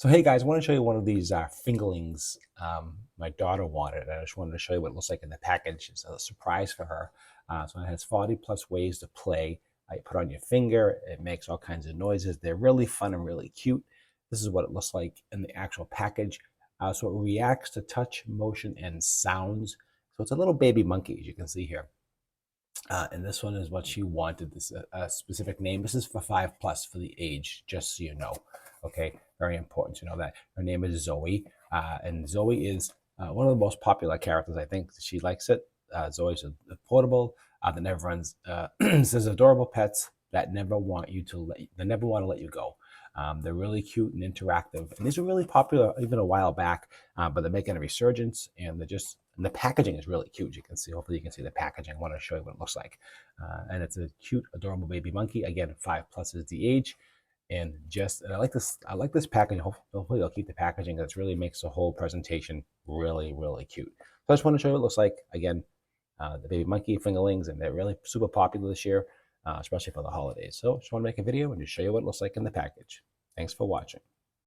So hey guys, I want to show you one of these fingerlings my daughter wanted. I just wanted to show you what it looks like in the package. It's a surprise for her. So it has 40 plus ways to play. You put on your finger, it makes all kinds of noises. They're really fun and really cute. This is what it looks like in the actual package. So it reacts to touch, motion, and sounds. So it's a little baby monkey, as you can see here. And this one is what she wanted, this specific name. This is for 5+ for the age, just so you know. Okay, very important to know that. Her name is Zoe, and Zoe is one of the most popular characters. I think she likes it. Zoe's a portable that never runs. Says adorable pets that never want they never want to let you go. They're really cute and interactive, and these were really popular even a while back, but they're making a resurgence, and the packaging is really cute. You can see, hopefully you can see the packaging. I want to show you what it looks like. And it's a cute, adorable baby monkey. Again, 5+ is the age. And I like this packaging. Hopefully they'll keep the packaging. It really makes the whole presentation really, really cute. So I just want to show you what it looks like. Again, the baby monkey fingerlings, and they're really super popular this year, especially for the holidays. So just want to make a video and just show you what it looks like in the package. Thanks for watching.